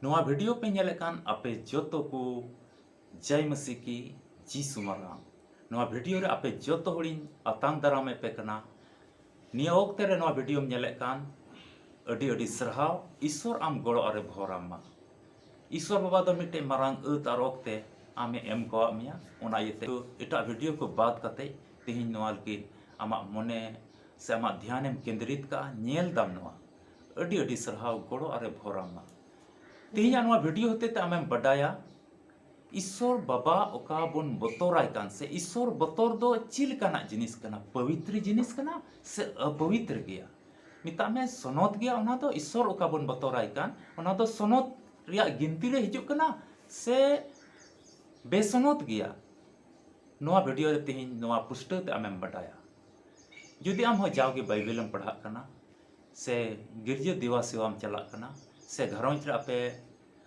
नोआ वीडियो पे नेलेकान आपे जोतो को जय मसीह की जीसु माराम नोआ वीडियो रे आपे जोतो होड़िन अतांग दारामे पे कना निया ओक्ते रे नोआ वीडियो नेलेकान अडी अडी सरहाव ईश्वर आम गोड़ो अरे भोराम मा ईश्वर बाबा दो मिटे मारांग अत आर ओक्ते आमे एम को मिया ओना येते एटा वीडियो को बात कते तिहिन नोआल की आमा मने से आमा ध्यान एम केंद्रित का नेल दाम नोआ अडी अडी सरहाव गोड़ो अरे भोराम मा तिहिन नोआ वीडियो होते ते आमेम बडाया ईश्वर बाबा ओका बोन बतोराय कान से ईश्वर बतोर दो चिल काना जिनिस कना पवित्र जिनिस कना से अपवित्र गया मिता में सनोत गया ओना दो ईश्वर ओका बोन बतोराय कान ओना दो सनोत रिया गिनती रे हिजुक कना से बेसनोत गया नोआ वीडियो रे तिहिन नोआ पुष्ट ते आमेम बडाया जुदी आम हो जाओगे बाइबलम पढ़ा कना से गिरजा दिवा सेवाम चला कना से घरोंच रे आपे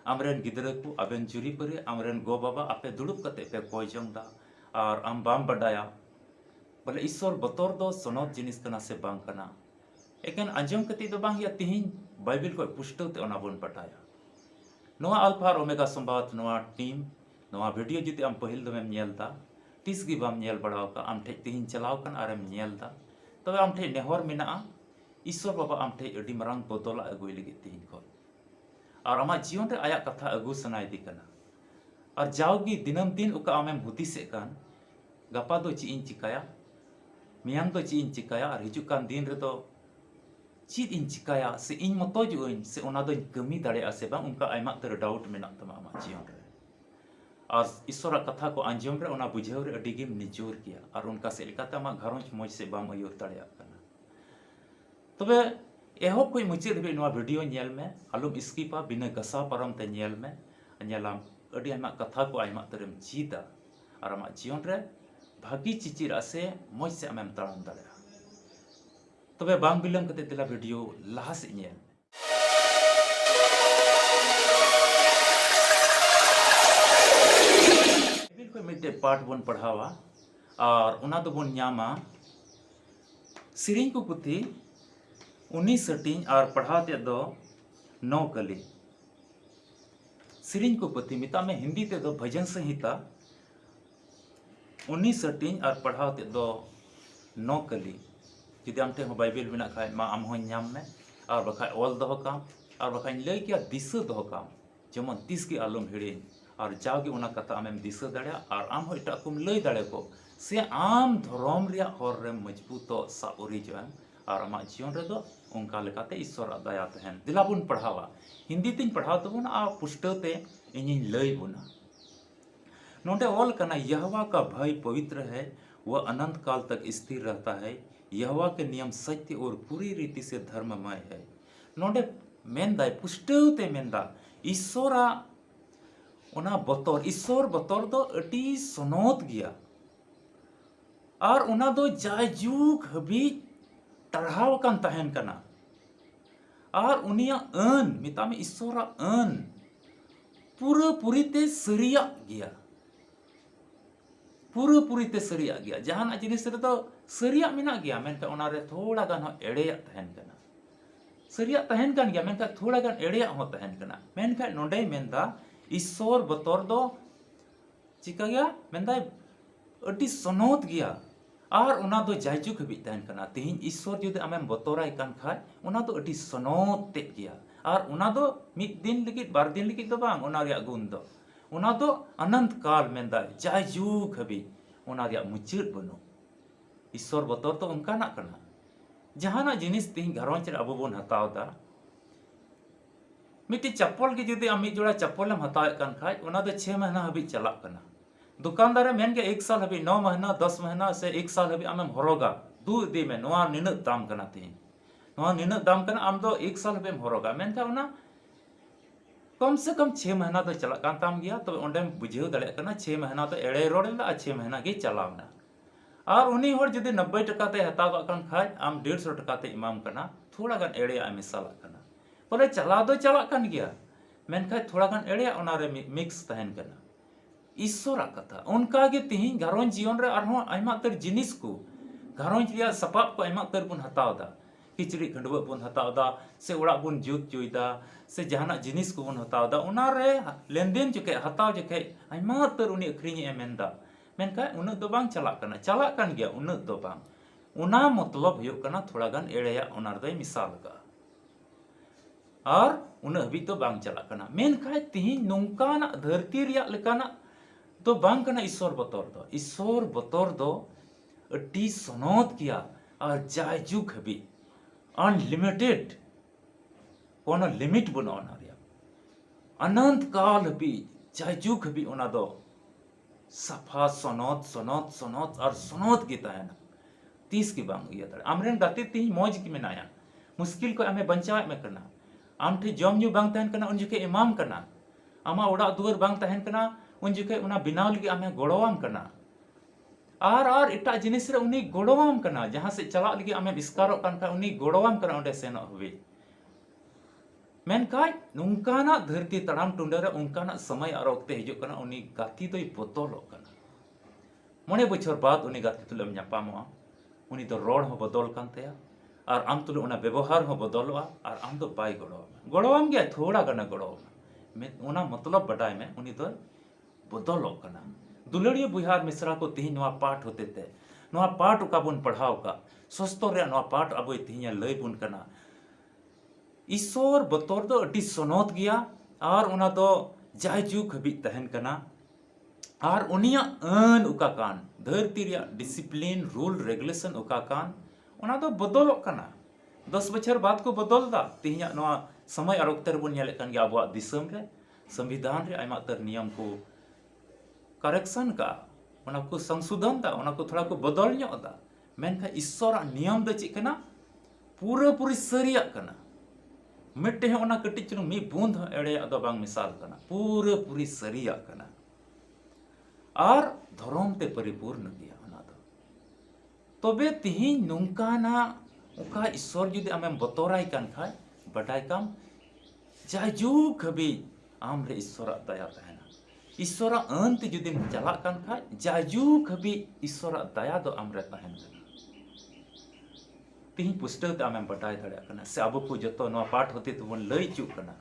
आमरेन गिदरे को आबेन जुरी परे आमरेन गो बाबा आपे दुड़ुब कते पे कोय जोंदा और आम बाम बडाया बोले ईश्वर बतोर दो सनोत जिनिस कना से बांग कना एकेन अंजम कति दो बांग या तिहिन बाइबल को पुष्टो ते ओना बोन बटाया नोआ अल्फा और ओमेगा संवाद नोआ टीम नोआ वीडियो जुदी आम पहिल दमेम नेलदा तीस गी बाम नेल बड़ाव का आम ठे तिहिन चलाव कन आरेम नेलदा तबे आम ठे नेहर मेना ईश्वर बाबा आम ठे अडी मरांग बदला अगुय लगी तिहिन को और आमा जीवन रे आया कथा अगु सनायदी कना और जाओगी दिनम दिन उका आमेम हुदिसे कान गपा दो ची इन चिकाया मियांग दो ची इन चिकाया और हिजु कान दिन रे तो चीद इन चिकाया से इन मतो जुइन से ओना दो कमी दाड़े से बांग उनका आयमा तर डाउट मेना तमा आमा जीवन रे और ईश्वर कथा को अंजम रे ओना बुझाव रे अडी गेम निजोर किया और उनका से लेकाते आमा घरोंच मौज से बाम अयोर दाड़े कना तबे एहो कोई मुझे भी नवा वीडियो नेल में आलुम स्किपा बिना गसा परम ते नेल में नेलाम अडी आमा कथा को आयमा तरम चीदा और आमा जीवन रे भागी चिचिरा से मौज से आमेम ताड़ाम दाड़ेया तबे बांग बिलम कते तेला वीडियो लाहा से नेल बिल्कुल मिटे पाठ बोन पढ़ावा और उना दो बोन न्यामा सिरिंग को पुथी 19 सटिंग और पढ़ाते दो 9 कली सिरिंग को पति मिता में हिंदी ते दो भजन संहिता 19 सटिंग और पढ़ाते दो 9 कली जुदी आम ठे बाइबल मेना खाय मा आम हो नाम में और बखाय ओल दो काम और बखाय लय किया दिशा दो काम जेमन 30 की आलम हिड़िन और जाओगे उना कथा आमेम दिशा दाड़े और आम हो इटा कुम लय दाड़े को से आम धर्म रिया हर रे मजबूतो साउरी जो और आमा जीवन रे दो उनका लेकाते ईश्वर दया तहन दिलाबुन पढ़ावा हिंदी तीन पढ़ाव तबुन आ पुष्टते इनिन लय बुना नोंडे ओल कना यहोवा का भय पवित्र है वह अनंत काल तक स्थिर रहता है यहोवा के नियम सत्य और पूरी रीति से धर्ममय है नोंडे मेनदाय पुष्टते मेनदा ईश्वरा ओना बतोर ईश्वर बतोर दो अटी सनोत गया और ओना दो जायजुग हबी तड़हाव कान तहन कना और उनिया अन मिता में ईश्वरा अन पूरा पूरी ते सरिया गया पूरा पूरी ते सरिया गया जहां जिनिस रे तो सरिया मेना गया मेनका ओना रे थोड़ा गान हो एड़ेया तहन कना सरिया तहन कान गया मेनका थोड़ा गान एड़ेया हो तहन कना मेनका नोंडे मेनदा ईश्वर बतोर दो चिका गया मेनदा अटी सनोत गया और उना दो जायजुक हबी तहन कना तिहिन ईश्वर जुदे आमेम बतोराय कान खाय उना दो अटी सनोत ते गया और उना दो मिद दिन लिगित बार दिन लिगित दो बांग उना रिया गुण दो उना दो अनंत काल मेंदा जायजुक हबी उना रिया मुचाद बनो ईश्वर बतोर तो उनका ना कना जहाना जिनिस तिहिन घरोंच रे अबो बोन हतावदा मिटी चप्पल के जुदे आम मिद जोड़ा चप्पलम हताव कान खाय उना दो 6 महीना हबी चला कना दुकानदार मेन के 1 साल हबी 9 महीना 10 महीना से 1 साल हबी आमेम हरोगा दू दे में नोआ निन दाम कना तिहिन नोआ निन दाम कना आम दो 1 साल हबीम हरोगा मेन का उना कम से कम 6 महीना तो चला कान ताम गया तो ओंडेम बुझेव दाड़े कना 6 महीना तो एड़े रोड़ेला आ 6 महीना के चलावना और उनी होर जदि 90 टका ते हताव कान खाय आम 150 टका ते इमाम कना थोड़ा गान एड़े आ मिसाला कना बोले चला दो चला कान गया मेन खाय थोड़ा गान एड़े ओना रे मिक्स तहन कना ईश्वर कथा उनका के तिहिन घरों जीवन रे आरहों आयमा तर जिनिस को घरों रिया सपाब को आयमा तर बुन हतावदा किचड़ी खंडवा बन हतावदा से उड़ा बन जुत चुईदा से जहाना जिनिस को बन हतावदा उनारे लेनदेन जुके हताव जुके आइमा तर उनी अखरिनी एमेंदा मेनका उन दो बांग चला कान गया उन दो बांग उना मतलब हुयुक कना थोड़ा गान एड़ेया उनार दय मिसाल का और उन हबी तो बांग चला कना मेनका तिहिं नोंकाना धरती रिया लेकाना तो बांग कना ईश्वर बतौर दो अड्डी सनौत किया और जायजुग हबी अनलिमिटेड कोनो लिमिट बनो ना रिया अनंत काल हबी जायजुग हबी ओना दो सफा सनौत सनौत सनौत और सनौत की तहना तीस की बांग इया तड़े आमरेन गाते तिहिं मौज की मेनाया मुश्किल को हमें बंचाव में करना आम ठे जम न्यू बांग तहन कना उन जुके इमाम कना आमा ओड़ा दुआर बांग तहन कना उन जुके उना बिनाव लगी आमे गोड़ोवाम कना और इटा जिनिस रे उनी गोड़ोवाम कना जहां से चला लगी आमे इस्कारो कान का उनी गोड़ोवाम कना ओंडे सेनो हबी मेनकाय नुंकाना धरती तड़ाम टुंडे रे उनकाना समय और वक्ते हिजु कना उनी गाती दोई बदलो कना मोने बछर बाद उनी गाती तुलम ᱧᱟᱯᱟᱢᱚᱜᱼᱟ उनी दो रोड हो बदल कान तया और आम तुलु उना व्यवहार हो बदलवा और आम दो बाय गोड़ोवाम गया थोड़ा गना गोड़ोवाम में उना मतलब बडाय में उनी दो बदलो कना दुलड़िया बुहार मिश्रा को तिहिं नवा पाठ होते थे नवा पाठ उका बुन पढ़ाव का सस्तो रे नवा पाठ अब तिहिं लय बुन कना ईश्वर बतौर दो अड्डी सनौत गया और उना दो जायजुग हबी तहन कना और उनिया अन उका कान धरती रिया डिसिप्लिन रूल रेगुलेशन उका कान उना दो बदलो कना 10 बछर बाद को बदल दा तिहिं नवा समय और वक्ते रे बुन नेले कान गया अबवा दिसम रे संविधान रे आयमा तर नियम को करेक्शन का उना को संशोधन दा उना को थोड़ा को बदल ᱧᱚᱜ दा मेनखा ईश्वर नियम द चिक कना पूरा पूरी सरिया कना मिट्टे उना कटी चुनु मी बूंद एड़े दो बांग मिसाल कना पूरा पूरी सरिया कना और धर्म ते परिपूर्ण गया उना दो तबे तिहिं नुंकाना उका ईश्वर जुदी आमेम बतोराय कान खाय बडाय काम जायजुग हबी आम रे ईश्वर दया तहना ईश्वर अंत जुदी चला कान खाय जायजुग हबी ईश्वर दया दो आम रे तहन तिहिं पुस्तक ते आमेम बडाय दाड़े कना से अब को जतो नवा पाठ होते तो बन लय चुक कना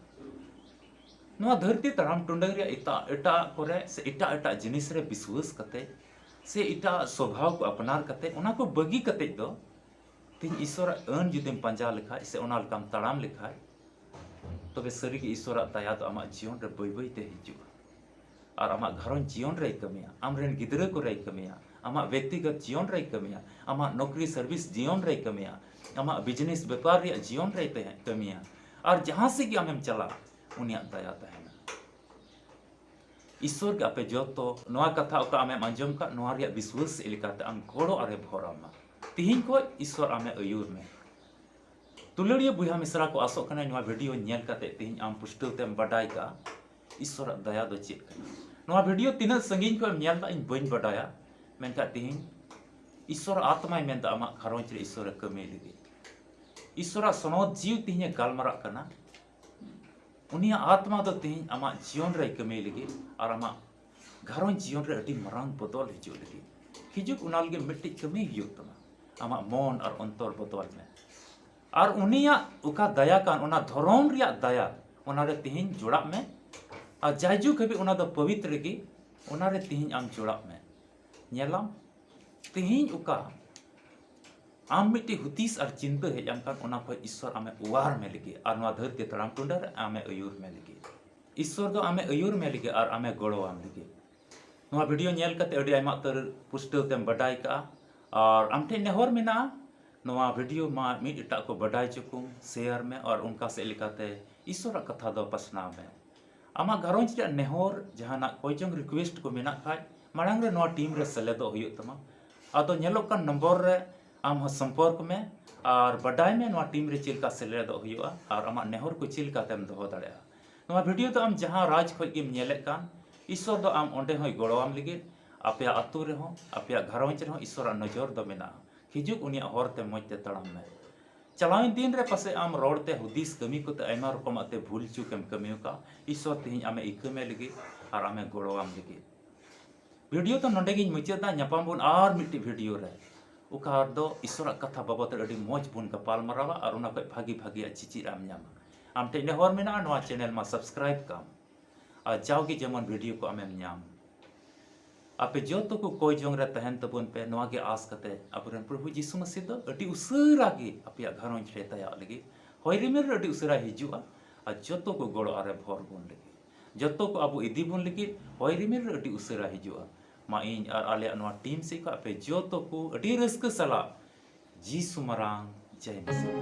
नवा धरती तराम टुंडग रे इटा करे से इटा जिनिस रे विश्वास कते से इटा स्वभाव को अपनार कते उना को बगी कते दो तिहिं ईश्वर अन जुदीम पंजा लेखा से उना लकाम तड़ाम लेखा तबे सरी के ईश्वर दया तो आमा जीवन रे बय बय ते हिजुआ और आमा घरन जीवन रे कमिया आमरेन गिदरा को रे कमिया आमा व्यक्तिगत जीवन रे कमिया आमा नौकरी सर्विस जीवन रे कमिया आमा बिजनेस व्यापार रे जीवन रे कमिया और जहां से कि आमेम चला उनिया दया तहना ईश्वर के आपे जोतो नवा कथा ओका आमेम अंजम का नवा रे विश्वास इलिकाते आम गोड़ो अरे भोरामा तिहिं को ईश्वर आमे अयूर में तुलड़िया बुहा मिश्रा को आसो कना नवा वीडियो नेल काते तिहिं आम पुष्टल तेम बडाय का ईश्वर दया दो चेक कना नवा वीडियो तिना संगीन को नेल दा इन बइन बडाया मेनका तिहिं ईश्वर आत्मा मेनदा आमा घरौंज रे ईश्वर कमे लगी ईश्वर सनौत जीव तिहिं गालमारा कना उनिया आत्मा दो तिहिं आमा जीवन रे कमे लगी और आमा घरौंज जीवन रे अडी मरांग बदल हिजु लगी हिजुक उना लगे मिट्टी कमे हियो तमा आमा मन और अंतर बदल में और उनिया उका दया कान उना धर्म रिया दया उना रे तिहिं जोड़ा में और जायजुग हबी उना दो पवित्र की उना रे तिहिं आम जोड़ा में नेलाम तिहिं उका आम मिट्टी हुतीस और चिंता हेजाम कान उना को ईश्वर आमे उवार में लगी और नवा धरती तड़ाम टुंडर आमे अयूर में लगी ईश्वर दो आमे अयूर में लगी और आमे गोड़ो आम लगी नवा वीडियो नेल कते अडी आयमा तर पुष्टल तेम बडाय का और आमठे नेहर मेना नवा वीडियो मा मिट इटा को बडाय चुकुम शेयर में और उनका से लिखाते ईश्वर कथा दो पसनाव में आमा घरौंज रे नेहर जहाना कोई जंग रिक्वेस्ट को मेना खाय मांग रे नवा टीम रे सेलेदो हुयो तमा आदो नेलोक का नंबर रे आम हो संपर्क में और बडाय में नवा टीम रे चिलका सेलेदो हुयो और आमा नेहर को चिलका तेम दोहो दाड़े नवा वीडियो तो आम जहां राज खोय गिम नेले कान ईश्वर दो आम ओंडे होय गोड़ोआम लगी आपे आतु रे हो आपे घरौंज रे हो ईश्वर नजर दो मेना हिजुक उनिया होरते मजते तड़ाम में चलावे दिन रे पासे आम रोडते हुदीस कमी को आयमा रकम आते भूल चुकेम कमियो का ईश्वर तिहिं आमे इकमे लगी और आमे गोड़ोआम लगी वीडियो तो नोंडे गिन मुचादा ᱧᱟᱯᱟᱢ ᱵᱚᱱ आर मिट्टी वीडियो रे uka do isurak kata babot adi moj bun kapal marawa aruna ko bhagi cici am nyama am te ne hor mena noa channel ma subscribe kam a jawgi jemon video ko amem nyam ape joto ko koi jong re tahen tabun pe noa ge aas kate apuren prabhu jisu masih do adi usara ge apia gharon re taya lagi hoirimer adi usara hijua a joto ko golo are bhor bun lagi joto ko abu idi bun lagi hoirimer adi usara hijua ma in ar ale noa team se ko ape joto ko adi raska sala jisu marang jai masih